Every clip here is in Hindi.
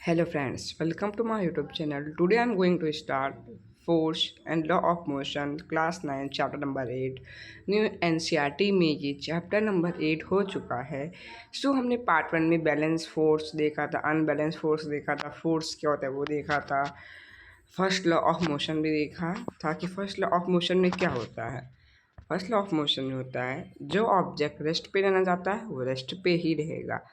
Hello friends, welcome to my YouTube channel. Today I am going to start Force and Law of Motion class 9 chapter number 8. New NCERT में ये चैप्टर नंबर 8 हो चुका है। हमने पार्ट 1 में बैलेंस फोर्स देखा था, अनबैलेंस फोर्स देखा था, फोर्स क्या होता है वो देखा था, फर्स्ट लॉ ऑफ मोशन भी देखा था कि फर्स्ट लॉ ऑफ मोशन में क्या होता है। फर्स्ट लॉ ऑफ मोशन में होता है जो ऑब्जेक्ट रेस्ट पे रहना चाहता है वो रेस्ट पे ही रहेगा,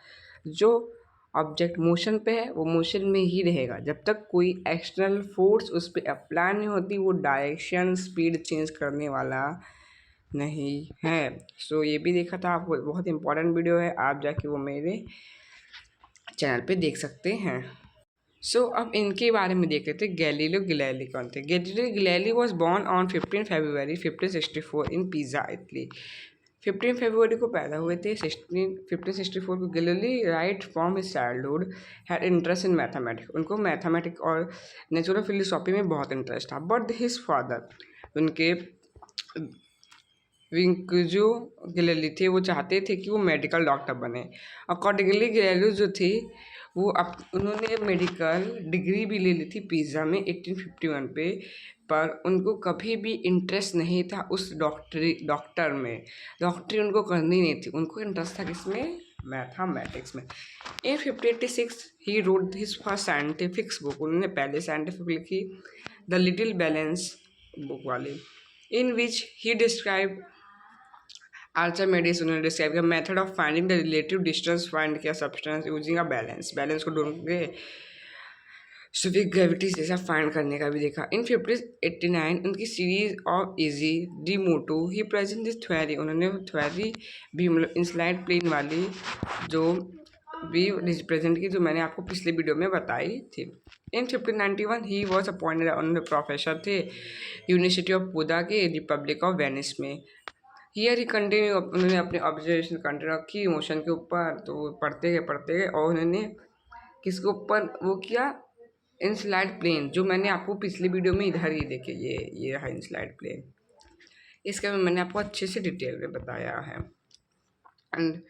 जो ऑब्जेक्ट मोशन पे है वो मोशन में ही रहेगा जब तक कोई एक्सटर्नल फोर्स उस पर अप्लाई नहीं होती, वो डायरेक्शन स्पीड चेंज करने वाला नहीं है। ये भी देखा था आपको, बहुत इंपॉर्टेंट वीडियो है, आप जाके वो मेरे चैनल पे देख सकते हैं। अब इनके बारे में देख लेते हैं। गैलीलियो गैलीली कौन थे? Galileo Galilei was born on 15 February 1564 in pizza, Italy. 15 फरवरी को पैदा हुए थे। 1564 को Galilei right from his childhood had interest in mathematics. उनको मैथमेटिक्स और नेचुरल फिलोसॉफी में बहुत इंटरेस्ट था। बट हिज फादर, उनके विंकुजो गैलीली थे, वो चाहते थे कि वो मेडिकल डॉक्टर बने। अकॉर्डिंगली गैलीलियो जो थे वो उन्होंने मेडिकल डिग्री भी ले ली थी पिज़ा में 1851 पे, पर उनको कभी भी इंटरेस्ट नहीं था उस डॉक्टर में। डॉक्टरी उनको करनी नहीं थी, उनको इंटरेस्ट था किसमें? मैथमेटिक्स में। In 1586 he wrote his first scientific book. उन्होंने पहले साइंटिफिक लिखी, द लिटिल बैलेंस बुक वाली, इन विच ही डिस्क्राइब आर्चिमेडिस। उन्होंने डिस्क्राइब किया method of finding the relative distance, find किया substance using a balance, balance को ढूंढ के स्पेसिफिक ग्रेविटी जैसा फाइंड करने का भी देखा। इन 1589 उनकी सीरीज ऑफ इजी डी मोटो ही प्रेजेंट दिस थ्योरी। उन्होंने थ्योरी भी मतलब इंस्लाइड प्लेन वाली जो भी रिप्रेजेंट की, जो मैंने आपको पिछले वीडियो में बताई थी। इन 1591 ही वॉज अपॉइंटेड, उन्होंने प्रोफेसर थे यूनिवर्सिटी ऑफ पुदा के रिपब्लिक ऑफ वेनिस में। हियर ही कंटिन्यू, उन्होंने अपने ऑब्जर्वेशन कंटिन्यू रखी मोशन के ऊपर, तो पढ़ते गए और उन्होंने किसके ऊपर वो किया? इंस्लाइड प्लेन, जो मैंने आपको पिछली वीडियो में इधर ही देखे, ये है इंस्लाइड प्लेन। इसके में मैंने आपको अच्छे से डिटेल में बताया है। एंड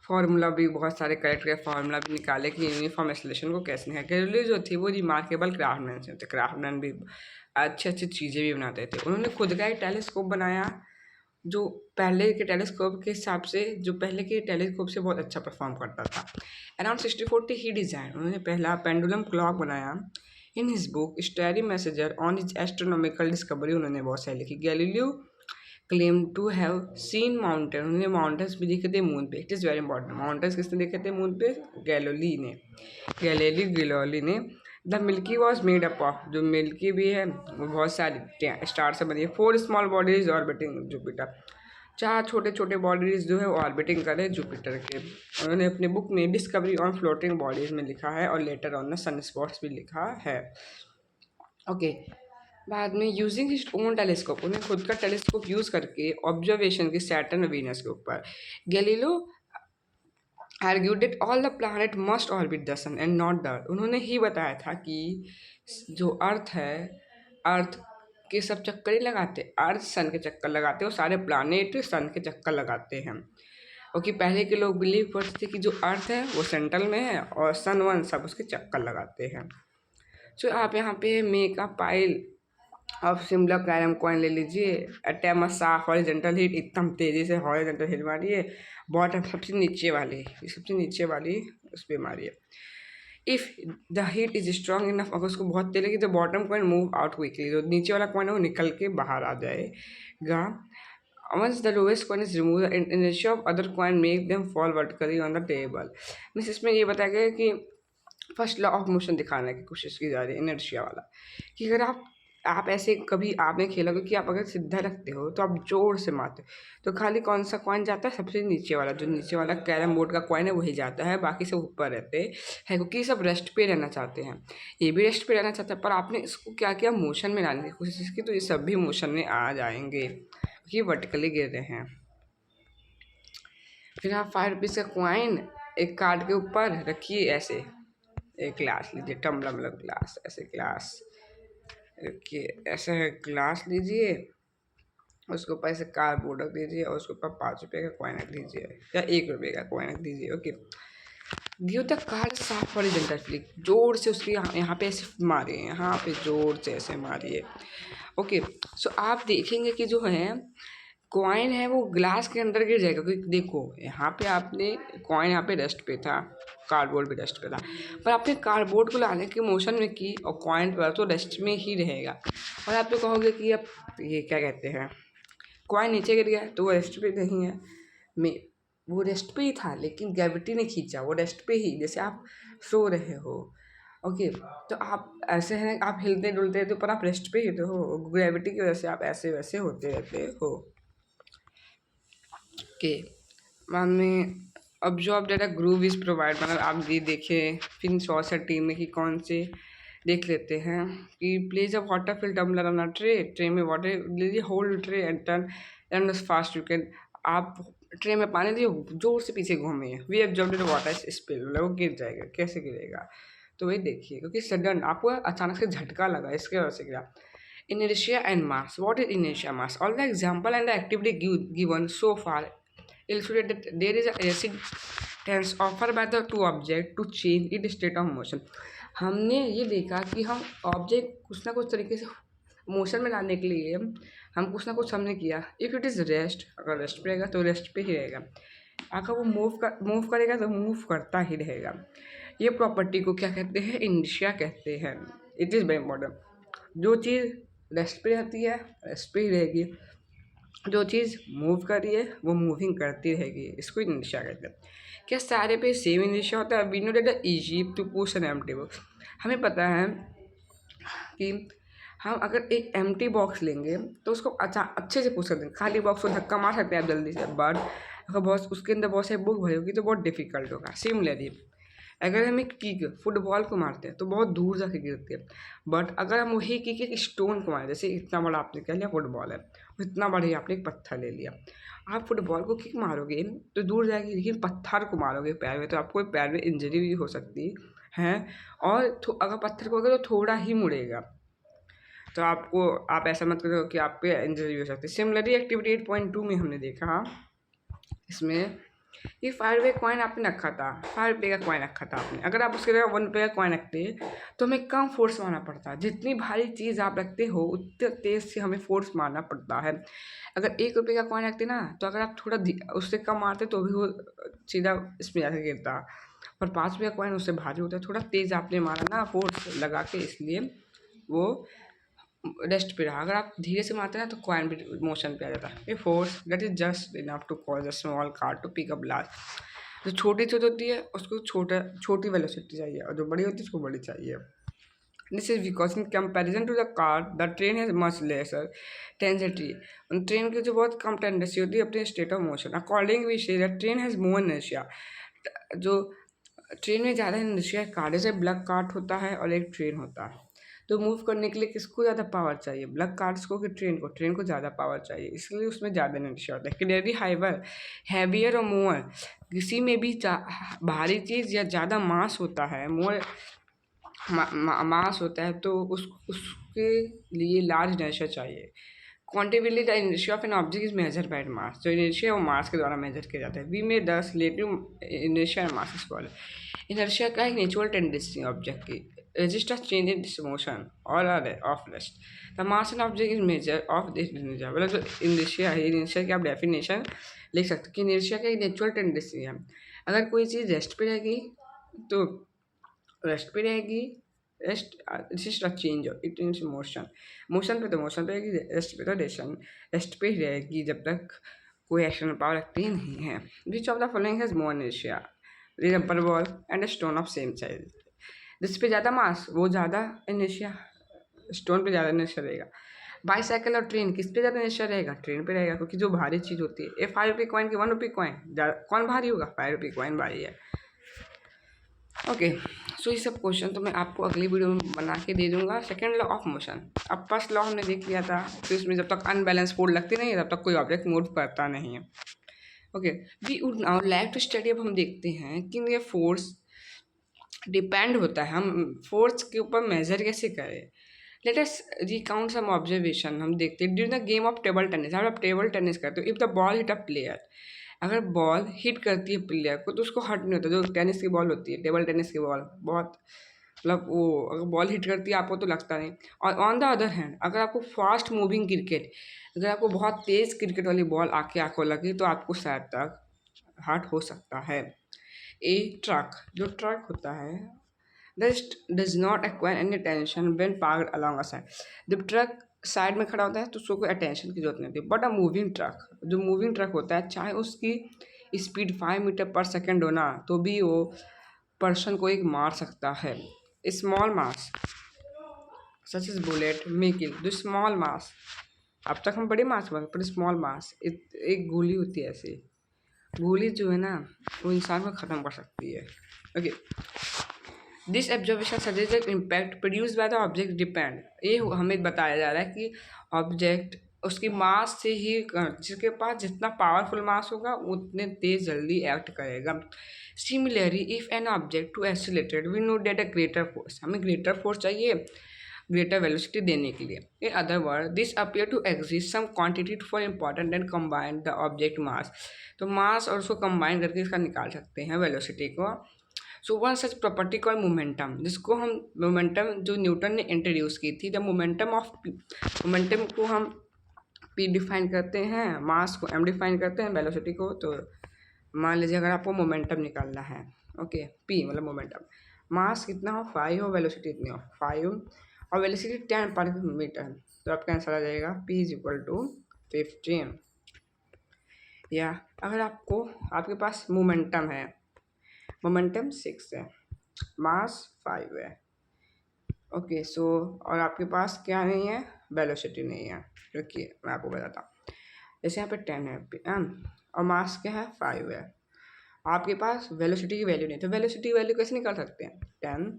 फार्मूला भी बहुत सारे करेक्ट के फार्मूला भी निकाले कि यूनिफॉर्म एक्सेलरेशन को कैसे है। गैलीलियो जो थी वो रिमार्केबल क्राफ्टमैन से थे, क्राफ्टमैन भी अच्छी अच्छी चीज़ें भी बनाते थे। उन्होंने खुद का एक टेलीस्कोप बनाया जो पहले के टेलीस्कोप के हिसाब से, जो पहले के टेलीस्कोप से बहुत अच्छा परफॉर्म करता था। अराउंड 6040 ही डिज़ाइन, उन्होंने पहला पेंडुलम क्लॉक बनाया। In his book starry messenger on his astronomical discovery, उन्होंने बहुत सारी लिखी। Galileo claim to have seen mountain, उन्होंने माउंटेन्स भी देखे थे मून पे। It is very important, mountains किसने देखे थे मून पे? गैलीली ने, गैलीली ने। The milky was made up of, जो मिल्की भी है वो बहुत सारी स्टार से बनी है। 4 स्मॉल बॉडीज ऑर्बिटिंग जुपिटर, 4 छोटे छोटे बॉडीज जो है वो ऑर्बिटिंग करे जुपिटर के। उन्होंने अपने बुक में डिस्कवरी ऑन फ्लोटिंग बॉडीज में लिखा है और letter on the sun spots भी लिखा है। ओके, बाद में यूजिंग हिज ओन टेलीस्कोप, उन्हें खुद का टेलीस्कोप यूज़ करके ऑब्जर्वेशन की सैटर्न वीनस के ऊपर, Galileo argued that all the planet must orbit the sun and not the earth. उन्होंने ही बताया था कि जो अर्थ है, अर्थ के सब चक्कर ही लगाते, अर्थ सन के चक्कर लगाते, और सारे प्लानेट सन के चक्कर लगाते हैं। क्योंकि पहले के लोग बिलीव करते थे कि जो अर्थ है वो सेंट्रल में है और सन वन सब उसके चक्कर लगाते हैं। आप यहाँ पे मेक अ पाइल अब सिमिलर कैरम कॉइन ले लीजिए। अटैम साफ हॉरिजॉन्टल हीट, एकदम तेज़ी से हॉरिजॉन्टल हीट मारिए। बॉटम सबसे नीचे वाली उस पर मारिए। If the heat is strong enough, अगर उसको बहुत तेज लगी तो bottom coin move out quickly, जो नीचे वाला कॉइन है वो निकल के बाहर आ जाएगा। Once the lowest coin is remove, the inertia of other coin make them fall vertically on the table. Means इसमें ये बताया गया कि फर्स्ट लॉ ऑफ मोशन दिखाने की कोशिश की जा रही है इनर्शिया वाला, कि अगर आप ऐसे कभी आपने खेला हो कि आप अगर सीधा रखते हो तो आप जोर से मारते हो तो खाली कौन सा कॉइन जाता है? सबसे नीचे वाला, जो नीचे वाला कैरम बोर्ड का कॉइन है वही जाता है, बाकी सब ऊपर रहते हैं, क्योंकि सब रेस्ट पे रहना चाहते हैं। ये भी रेस्ट पे रहना चाहता है, पर आपने इसको क्या किया? मोशन में लाने की कोशिश की, तो ये सब भी मोशन में आ जाएंगे क्योंकि वर्टिकली गिर रहे हैं। फिर आप 5 रुपीज़ का कॉइन एक कार्ड के ऊपर रखिए, ऐसे एक ग्लास लीजिए, टम्बलर मतलब ग्लास, ऐसे ग्लास रखिए, ऐसा है ग्लास लीजिए, उसके ऊपर ऐसे कार्डबोर्ड रख दीजिए और उसके ऊपर 5 रुपये का कॉइन रख दीजिए या 1 रुपये का कॉइन रख दीजिए। ओके, गिव द कार्ड साफ हॉरिजॉन्टल फ्लिक, जोर से उसके यहाँ पे ऐसे मारिए, यहाँ पे जोर से ऐसे मारिए। ओके, सो आप देखेंगे कि जो है कॉइन है वो ग्लास के अंदर गिर जाएगा, क्योंकि देखो यहाँ पे आपने कॉइन यहाँ पे रेस्ट पे था, कार्डबोर्ड पे रेस्ट पे था, पर आपने कार्डबोर्ड को लाने की मोशन में की और कॉइन पर तो रेस्ट में ही रहेगा। और आप तो कहोगे कि अब ये क्या कहते हैं, कॉइन नीचे गिर गया तो वो रेस्ट पे नहीं है, मैं वो रेस्ट पे ही था लेकिन ग्रेविटी ने खींचा, वो रेस्ट पे ही, जैसे आप सो रहे हो। ओके, तो आप ऐसे हैं, आप हिलते डुलते रहते हो पर आप रेस्ट पे ही तो हो, ग्रेविटी की वजह से आप ऐसे वैसे होते रहते हो। ओके, बाद में observe data groove is provide, मतलब आप ये देखें फिर शॉर्ट सा टीम में कि कौन से देख लेते हैं कि place a water fill tumbler on a tray में वाटर लीजिए, hold tray and turn fast you can, आप ट्रे में पानी दिए, जोर से पीछे घूमिए, वी एब्जॉर्ब वाटर स्पिल, वो गिर जाएगा, कैसे गिरेगा, तो वही देखिए, क्योंकि सडन आपको अचानक से झटका लगा, इसके वजह से गिरा। Inertia and mass. What is inertia mass? All the example and the activity given so far illustrate that there is a resistance offered by the two object to change its state of motion. हमने ये देखा कि हम ऑब्जेक्ट कुछ ना कुछ तरीके से मोशन में लाने के लिए हम कुछ ना कुछ हमने किया। इफ़ इट इज़ रेस्ट, अगर रेस्ट पे रहेगा तो रेस्ट पे ही रहेगा, अगर वो मूव करेगा तो मूव करता ही रहेगा। ये प्रॉपर्टी को क्या कहते हैं, इनर्शिया कहते हैं। इट इज़ वेरी इंपॉर्टेंट, जो चीज़ रेस्ट पे रहती है रेस्ट पे ही रहेगी, जो चीज़ मूव कर रही है वो मूविंग करती रहेगी, इसको इनर्शिया कहते हैं। क्या सारे पे सेम इनर्शिया होता है? We know that easy to push an empty box, हमें पता है कि हम अगर एक एम्प्टी बॉक्स लेंगे तो उसको अच्छे से पुश कर देंगे, खाली बॉक्स को धक्का मार सकते हैं आप जल्दी से, बट अगर बहुत उसके अंदर बहुत सारी बुक भरी होगी तो बहुत डिफिकल्ट होगा। सिमिलरली अगर हम एक किक फुटबॉल को मारते हैं तो बहुत दूर जाके गिरती है, बट अगर हम वही किक एक स्टोन को मारें, जैसे इतना बड़ा आपने कह लिया फुटबॉल है, इतना बड़ा ही आपने एक पत्थर ले लिया, आप फुटबॉल को किक मारोगे तो दूर जाएगी, लेकिन पत्थर को मारोगे पैर में तो आपको पैर में इंजरी भी हो सकती है, और अगर पत्थर को अगर तो थोड़ा ही मुड़ेगा, तो आपको आप ऐसा मत करो कि आप पे इंजरी भी हो सकती है। सिमिलरली एक्टिविटी 8.2 में हमने देखा इसमें ये 5 रुपये कॉइन आपने रखा था, 5 रुपये का कॉइन रखा था आपने, अगर आप उसके जगह 1 रुपये का कॉइन रखते तो हमें कम फोर्स मारना पड़ता, जितनी भारी चीज़ आप रखते हो उतने तेज़ से हमें फोर्स मारना पड़ता है। अगर 1 रुपये का कॉइन रखते ना तो अगर आप थोड़ा उससे कम मारते तो भी वो सीधा इसमें जाके गिरता, पर 5 रुपये का कॉइन उससे भारी होता है, थोड़ा तेज़ आपने मारा ना फोर्स लगा के, इसलिए वो रेस्ट पे रहा। अगर आप धीरे से मारते ना तो कॉइन भी मोशन पे आ जाता है। A force that is just enough to cause a small car to pick up large, जो छोटी चीज़ होती है उसको छोटी वेलोसिटी चाहिए, और जो बड़ी होती है उसको बड़ी चाहिए। This is because in comparison to the car the train has much lesser टेंसिटी, ट्रेन की जो बहुत कम टेंडेंसी होती है अपने state of motion. According we say that train has more inertia, जो ट्रेन में ज़्यादा इनर्शिया कार, जैसे ब्लैक कार्ट होता है और एक ट्रेन होता है, तो मूव करने के लिए किसको ज़्यादा पावर चाहिए, ब्लैक कार्ड्स को कि ट्रेन को ज़्यादा पावर चाहिए, इसलिए उसमें ज़्यादा इनर्शिया होता है। क्लियरली हाइवर हैवियर और मोअर, किसी में भी भारी चीज़ या ज़्यादा मास होता है, मोर मास होता है, तो उसके लिए लार्ज इनर्शिया चाहिए। Quantitatively the inertia of an object is measure by mass, जो इनर्शिया वो मास के द्वारा मेजर किया जाता है। वी में दस relative inertia and mass is called. Inertia का एक नेचुरल टेंडेंसी ऑब्जेक्ट की resist a change in this motion or of rest. The mass and object is measure of this inertia, मतलब जो इनर्शिया है, इनर्शिया की आप डेफिनेशन लिख सकते हो कि इनर्शिया का एक नेचुरल टेंडेंसी है, अगर कोई चीज़ रेस्ट पे रहेगी तो रेस्ट पे रहेगी, rest change it in motion पे तो मोशन पे रहेगी, रेस्ट पे तो रेस्ट पे ही रहेगी जब तक कोई एक्शन पावर रखती ही नहीं है। Which of the following has more inertia, rubber ball and a stone of same size, जिस पे ज़्यादा मास वो ज़्यादा इनर्शिया, स्टोन पे ज़्यादा इनर्शिया रहेगा। बाईसाइकिल और ट्रेन किस पे ज़्यादा इनर्शिया रहेगा, ट्रेन पे रहेगा, क्योंकि जो भारी चीज़ होती है, ये 5 रुपये कॉइन की 1 रुपये कॉइन कौन भारी होगा, 5 रुपये कॉइन भारी है। ओके, सो ये सब क्वेश्चन तो मैं आपको अगली वीडियो में बना के दे दूंगा। सेकेंड लॉ ऑफ मोशन, अब फर्स्ट लॉ हमने देख लिया था, तो इसमें जब तक अनबैलेंस फोर्स लगती नहीं है तब तक कोई ऑब्जेक्ट मूव करता नहीं है। Okay, we would now like to study, अब हम देखते हैं कि ये फोर्स डिपेंड होता है, हम फोर्स के ऊपर मेजर कैसे करें। लेट अस रिकाउंट सम ऑब्जर्वेशन, हम देखते हैं during the game of table tennis, आप टेबल टेनिस करते हो, if the ball hit a player अगर बॉल हिट करती है प्लेयर को तो उसको हर्ट नहीं होता, जो टेनिस की बॉल होती है, टेबल टेनिस की बॉल बहुत मतलब वो अगर बॉल हिट करती है आपको तो लगता नहीं। और ऑन द अदर हैंड अगर आपको फास्ट मूविंग क्रिकेट, अगर आपको बहुत तेज़ क्रिकेट वाली बॉल आके आंखों लगे तो आपको शायद तक हर्ट हो सकता है। ए ट्रक, जो ट्रक होता है Dust does not acquire any attention when parked along a side. जब ट्रक साइड में खड़ा होता है तो उसको कोई अटेंशन की जरूरत नहीं होती, बट अ मूविंग ट्रक, जो मूविंग ट्रक होता है चाहे उसकी स्पीड 5 मीटर पर सेकेंड हो ना तो भी वो पर्सन को एक मार सकता है। Small mass such is bullet may kill, जो स्मॉल मास, अब तक हम बड़े मास बोले पर स्मॉल मास एक गोली होती है ऐसी गोली जो है ना वो इंसान को ख़त्म कर सकती है। Okay, this observation suggest impact produce by the object depend, ये हमें बताया जा रहा है कि ऑब्जेक्ट उसकी मास से ही, जिसके पास जितना पावरफुल मास होगा उतने तेज जल्दी एक्ट करेगा। Similarly if an object to accelerated we know that a greater force, हमें ग्रेटर फोर्स चाहिए ग्रेटर वेलोसिटी देने के लिए। In other word this appear to exist some quantity for important and combine the object mass, तो मास और उसको कंबाइन करके इसका निकाल सकते हैं वेलोसिटी को। So one such property call momentum, जिसको हम मोमेंटम जो न्यूटन ने इंट्रोड्यूस की थी, द मोमेंटम ऑफ मोमेंटम को हम पी डिफाइन करते हैं, मास को एम डिफाइन करते हैं, वेलोसिटी को। तो मान लीजिए अगर आपको मोमेंटम निकालना है, ओके, पी मतलब मोमेंटम, मास कितना हो 5 हो, वेलोसिटी इतनी हो 5 और वेलोसिटी 10 पर मीटर, तो आपका आंसर आ जाएगा पी इज इक्वल टू 15। या अगर आपको आपके पास मोमेंटम है, मोमेंटम 6 है, मास 5 है, ओके सो, और आपके पास क्या नहीं है, वेलोसिटी नहीं है। रुकिए मैं आपको बताता हूँ, जैसे यहाँ पे 10 है और मास क्या है 5 है, आपके पास वेलोसिटी की वैल्यू नहीं, तो वेलोसिटी की वैल्यू कैसे निकाल सकते हैं, 10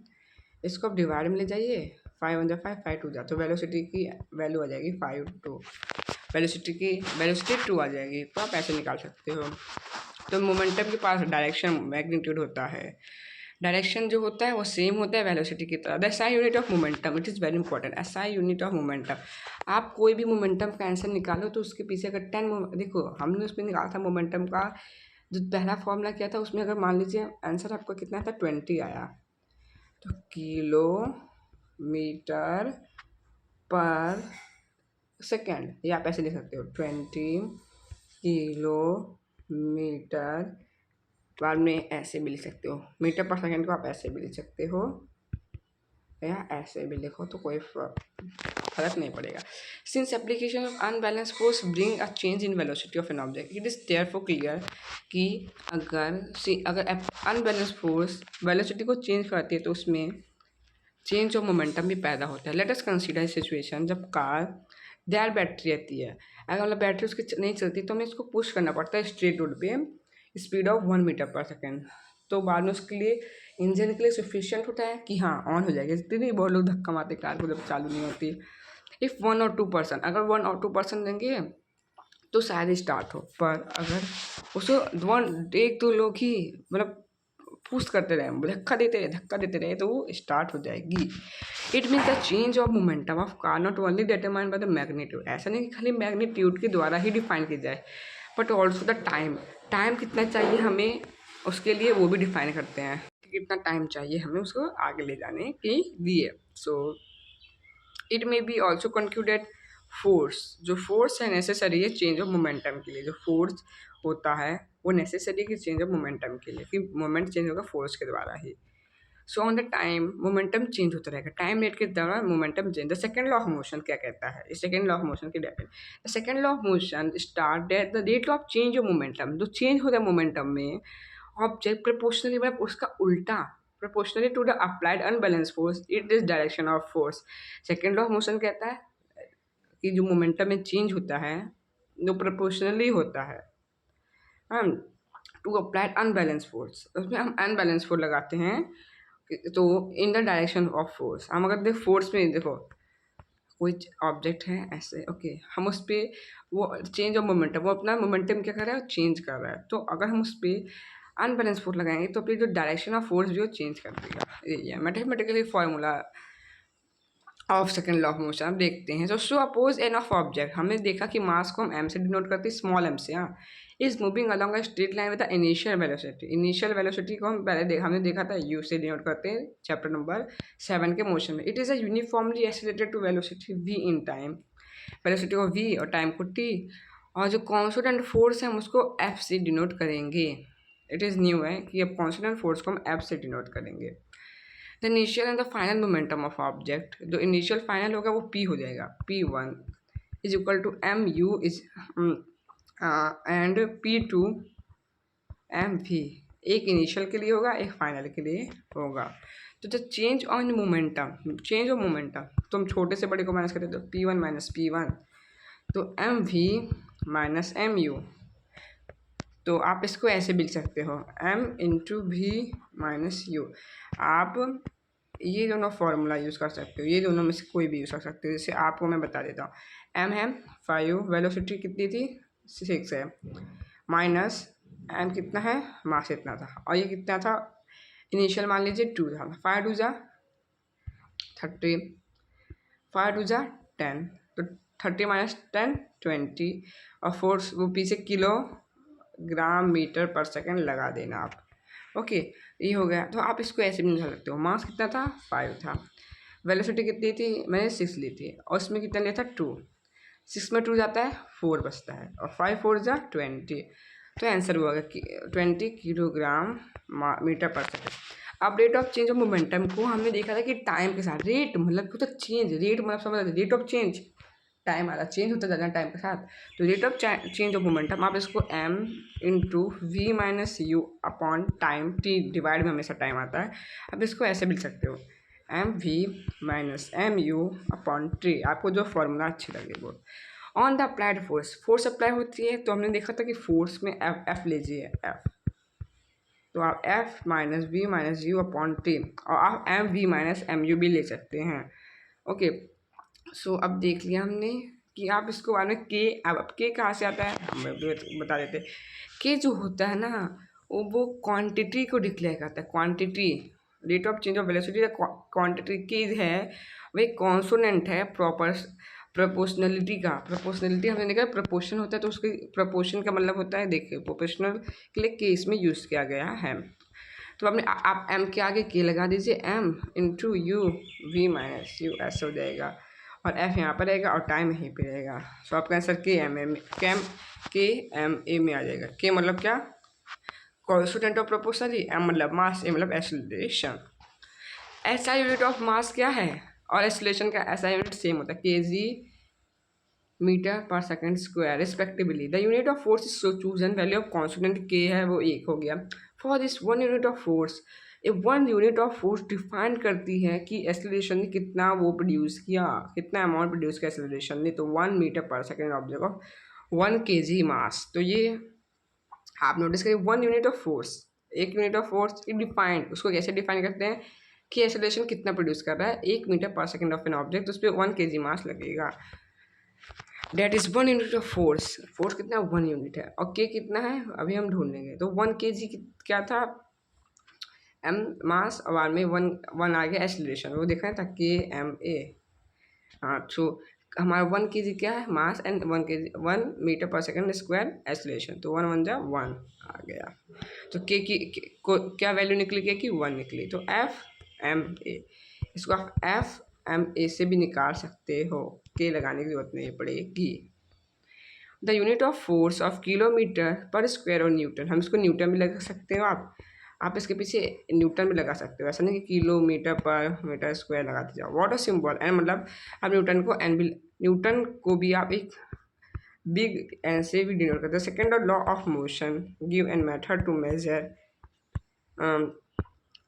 इसको आप डिवाइड में ले जाइए, 5 1 जा 5 5 2 जा, तो वेलोसिटी की वैल्यू आ जाएगी 5 2, वेलोसिटी 2 आ जाएगी, तो आप ऐसे निकाल सकते हो। तो मोमेंटम के पास डायरेक्शन मैग्नीट्यूड होता है, डायरेक्शन जो होता है वो सेम होता है वेलोसिटी की तरह। The SI unit of momentum, it is very important, SI unit of momentum. आप कोई भी मोमेंटम का आंसर निकालो तो उसके पीछे अगर 10 देखो हमने उसमें निकाला था मोमेंटम का जो पहला फॉर्मूला किया था, उसमें अगर मान लीजिए आंसर आपका कितना था 20 आया, तो किलोमीटर पर सेकेंड, या आप ऐसे लिख सकते हो 20 किलोमीटर, बाद में ऐसे भी लिख सकते हो, मीटर पर सेकेंड को आप ऐसे भी लिख सकते हो या ऐसे भी लिखो, तो कोई फर्क नहीं पड़ेगा। Since application of unbalance force bring a change in velocity of an object, it is therefore clear कि अगर अनबैलेंस फोर्स वेलोसिटी को चेंज करती है तो उसमें चेंज ऑफ मोमेंटम भी पैदा होता है। लेट अस कंसीडर सिचुएशन जब कार देयर बैटरी रहती है, अगर मतलब बैटरी उसकी नहीं चलती तो हमें इसको पुश करना पड़ता है स्ट्रेट रोड पे स्पीड ऑफ 1 मीटर पर सेकेंड, तो बाद में उसके लिए इंजन के लिए सफिशिएंट होता है कि हाँ ऑन हो जाएगी, इतनी नहीं बहुत लोग धक्का मारते कार को जब चालू नहीं होती। इफ़ 1 और 2%, अगर 1 और 2% देंगे तो शायद स्टार्ट हो, पर अगर उसको एक दो लोग ही मतलब पुश करते रहे, धक्का देते रहे तो वो स्टार्ट हो जाएगी। It means the change of momentum of car not only determined by the magnitude, ऐसा नहीं कि खाली मैग्नीट्यूड के द्वारा ही डिफाइन की जाए, but also the time, time कितना चाहिए हमें उसके लिए वो भी डिफाइन करते हैं कि कितना टाइम चाहिए हमें उसको आगे ले जाने के लिए। So it may be also concluded force, जो फोर्स है नेसेसरी है चेंज ऑफ मोमेंटम के लिए, जो फोर्स होता है वो नेसेसरी है कि चेंज ऑफ मोमेंटम के लिए, कि मोमेंट चेंज होगा फोर्स के द्वारा ही। So on the time momentum change होता रहेगा, टाइम रेट के दौरान momentum change. The second law of motion क्या कहता है, इस सेकंड लॉ ऑफ मोशन की definition, the second law of motion start at the rate of change of momentum, जो चेंज होता है मोमेंटम में ऑब्जेक्ट प्रोपोर्शनली मतलब उसका उल्टा, proportionally to the applied unbalance force it is direction of force. Second law of motion कहता है कि जो मोमेंटम में चेंज होता है जो प्रोपोर्शनली होता है टू अप्लाइड अनबैलेंस फोर्स, उसमें हम अनबैलेंस फोर्स लगाते हैं तो in the direction of force. हम अगर देख फोर्स में देखो कोई ऑब्जेक्ट है ऐसे, ओके, हम उस पर वो चेंज ऑफ मोमेंटम, वो अपना मोमेंटम क्या कर रहा है वो चेंज कर रहा है, तो अगर हम उस पर अनबैलेंस फोर्स लगाएंगे तो फिर जो डायरेक्शन ऑफ फोर्स भी वो चेंज कर देगा। ये mathematically formula of second law of motion अब देखते हैं। तो सो अपोज एन ऑफ ऑब्जेक्ट, हमने देखा कि मास को हम एम से डिनोट करते हैं, स्मॉल एम से। हाँ, is moving along a straight line with the initial velocity. Initial velocity को हम पहले हमने देखा था यू से डिनोट करते हैं चैप्टर नंबर 7 के मोशन में। It is a uniformly accelerated to velocity v in time, velocity को v और टाइम को t, और जो कॉन्स्टेंट फोर्स है हम उसको f से डिनोट करेंगे। इट इज़ न्यू है कि अब कॉन्स्टेंट फोर्स को हम f से डिनोट करेंगे। The initial and the final momentum of object, जो इनिशियल फाइनल होगा वो p हो जाएगा, p1 is equal to M U is and p2 M V. एक इनिशियल के लिए होगा, एक फाइनल के लिए होगा। तो the change on momentum, change of momentum, तो हम छोटे से बड़े को माइनस करते तो p1 माइनस p1, तो M V minus M U. तो आप इसको ऐसे भी लिख सकते हो m into V minus U. आप ये दोनों फॉर्मूला यूज़ कर सकते हो, ये दोनों में से कोई भी यूज़ कर सकते हो। जैसे आपको मैं बता देता हूँ, m है 5, वेलोसिटी कितनी थी 6 है, माइनस m कितना है, मास इतना था, और ये कितना था इनिशियल मान लीजिए 2 था। 5 2 जा 30, 5 2 जा 10, तो 30 माइनस 10 20, और फोर्स वो पीछे किलो ग्राम मीटर पर सेकंड लगा देना आप। ओके, ये हो गया। तो आप इसको ऐसे भी निकाल सकते हो, मास कितना था 5 था, वेलोसिटी कितनी थी मैंने 6 ली थी, और उसमें कितना लिया था 2, 6 में 2 जाता है 4 बचता है, और 5 4 जा 20, तो आंसर हुआ 20 किलोग्राम मीटर पर सेकंड। अब rate of change of momentum को हमने देखा था कि टाइम के साथ, रेट मतलब होता चेंज, रेट मतलब समझ रेट ऑफ चेंज, टाइम आधा चेंज होता जाता है टाइम के साथ। तो rate of change of momentum आप इसको m into V minus U upon time t divide में हमेशा टाइम आता है, अब इसको ऐसे भी लिख सकते हो M V minus M U upon T, आपको जो फॉर्मूला अच्छी लगे वो। On the applied force, force apply होती है तो हमने देखा था कि फोर्स में एफ लीजिए एफ, तो आप F minus V minus U upon T, और आप M V minus M U भी ले सकते हैं। ओके, सो अब देख लिया हमने कि आप इसको बाद में के, अब के कहाँ से आता है हम बता देते। के जो होता है ना वो क्वांटिटी को डिक्लेयर करता है, quantity, rate of change of velocity quantity की है, वही कॉन्सोनेंट है प्रोपोर्शनलिटी का। प्रोपोर्शनलिटी हमने देखा प्रोपोर्शन होता है, तो उसके प्रोपोर्शन का मतलब होता है, देखिए प्रोपोर्शनल के लिए के इसमें यूज़ किया गया है। तो आपने आप m के आगे के लगा दीजिए, m into U V minus U, ऐसा हो जाएगा, और f यहाँ पर रहेगा और टाइम यहीं पे रहेगा। सो आपका आंसर के एम ए में आ जाएगा। के मतलब क्या, कॉन्स्टेंट ऑफ प्रोपोर्शनली, m मतलब मास, ए मतलब acceleration. SI unit of mass क्या है और एक्सीलरेशन का SI यूनिट सेम होता है, kg मीटर पर second square respectively. The unit of force is chosen, value of constant के है वो 1 हो गया। For this 1 unit of force, A 1 unit of force define करती है कि एक्सीलरेशन ने कितना वो प्रोड्यूस किया, कितना अमाउंट प्रोड्यूस किया एक्सीलरेशन ने, तो 1 मीटर पर सेकंड ऑब्जेक्ट ऑफ 1 kg मास। तो ये आप नोटिस करिए 1 यूनिट ऑफ फोर्स, एक यूनिट ऑफ फोर्स डिफाइंड, उसको कैसे डिफाइन करते हैं कि एक्सीलरेशन कितना प्रोड्यूस कर रहा है 1 मीटर पर सेकंड ऑफ एन ऑब्जेक्ट, उस पर 1 kg मास लगेगा। That is 1 unit of force, force कितना 1 यूनिट है, और के कितना है अभी हम ढूंढ लेंगे। तो 1 kg क्या था m मास, और बाद में 1 आ गया एक्सीलरेशन, वो देखा था के एम ए। हाँ, तो हमारा 1 kg क्या है मास एंड 1 मीटर पर सेकंड स्क्वायर एक्सीलरेशन, तो 1 1 जा 1 आ गया। तो के की को क्या वैल्यू निकली, के की 1 निकली, तो एफ एम ए, इसको आप एफ एम ए से भी निकाल सकते हो, के लगाने की जरूरत नहीं पड़ेगी। The unit of force of kilometre पर स्क्वायर और न्यूटन, हम इसको न्यूटन भी लगा सकते हो, आप इसके पीछे न्यूटन भी लगा सकते हो, ऐसा नहीं कि किलोमीटर पर मीटर स्क्वायर लगाते जाओ। व्हाट अ सिंबल, एन मतलब आप न्यूटन को भी आप एक बिग एन से भी डिनोट करते हैं। Second law of motion give an method to measure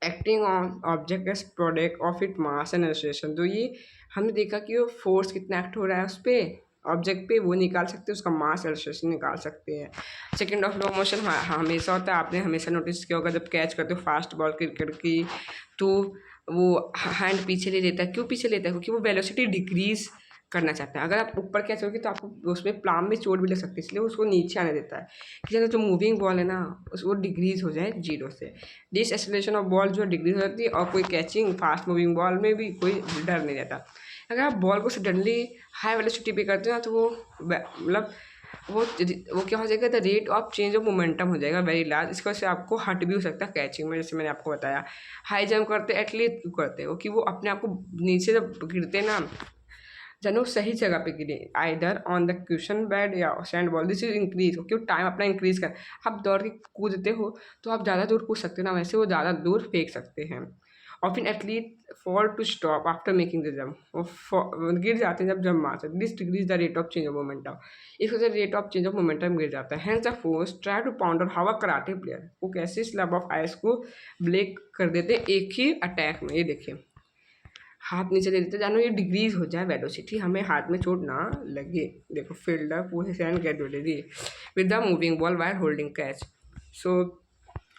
acting on object as product of it mass and acceleration. तो ये हमने देखा कि वो फोर्स कितना एक्ट हो रहा है उस पर ऑब्जेक्ट पे, वो निकाल सकते हैं, उसका मास एक्सीलरेशन निकाल सकते हैं। सेकंड ऑफ लॉ मोशन हमेशा होता है, आपने हमेशा नोटिस किया होगा जब कैच करते हो फास्ट बॉल क्रिकेट की, तो वो हैंड पीछे ले लेता है, क्यों पीछे लेता है, क्योंकि वो वेलोसिटी डिक्रीज करना चाहता है। अगर आप ऊपर कैच करोगे तो आपको उसमें प्लाम में चोट भी लग सकती है, इसलिए उसको नीचे आने देता है कि जैसे जो मूविंग बॉल है ना वो डिक्रीज हो जाए 0 से। दिस एक्सीलरेशन ऑफ बॉल जो डिक्रीज हो जाती है, और कोई कैचिंग फास्ट मूविंग बॉल में भी कोई डर नहीं रहता। अगर आप बॉल को सडनली हाई वेलोसिटी पे करते हो ना, तो वो मतलब वो क्या हो जाएगा, the rate of change of momentum हो जाएगा वेरी लार्ज। इसकी वजह से आपको हर्ट भी हो सकता है कैचिंग में, जैसे मैंने आपको बताया। हाई जंप करते एटलीस्ट क्यों करते हो कि वो अपने आप को नीचे जब गिरते ना, जनो सही जगह पे गिरे, either on the question bed या sand ball, this is increase, क्यों टाइम अपना इंक्रीज कर। आप दौड़ के कूदते हो तो आप ज़्यादा दूर कूद सकते हो ना, वैसे वो ज़्यादा दूर फेंक सकते हैं। Often athlete fall to stop after making the jump, वो गिर जाते हैं जब जंप मारते हैं। This decrease the rate of change of momentum, इस वजह से rate of change of momentum गिर जाता है। Hence the force try to pound और हाउ अ कराटे प्लेयर, वो कैसे स्लैब ऑफ आइस को ब्रेक कर देते हैं एक ही अटैक में। ये देखिए, हाथ नीचे ले लेते जानो, ये डिक्रीज हो जाए वेलोसिटी, हमें हाथ में चोट ना लगे। देखो fielder position get ready with the moving ball wire holding catch. So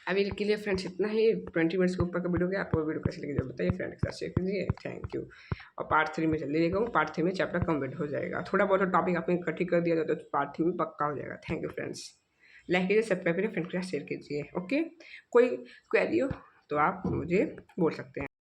अभी के लिए फ्रेंड्स इतना ही, 20 मिनट्स के ऊपर का वीडियो गया। आपको वीडियो कैसे लगी जब बताइए, फ्रेंड के साथ शेयर कीजिए। Thank you. और पार्ट 3 में जल्दी देखा हूँ, पार्ट 3 में चैप्टर कंप्लीट हो जाएगा। थोड़ा बहुत टॉपिक आपने इकट्ठी कर दिया जाता तो पार्ट 3 में पक्का हो जाएगा। Thank you friends. लाइक कीजिए, सब्सक्राइब कीजिए, फ्रेंड के साथ शेयर कीजिए। ओके, कोई क्वेरी हो तो आप मुझे बोल सकते हैं।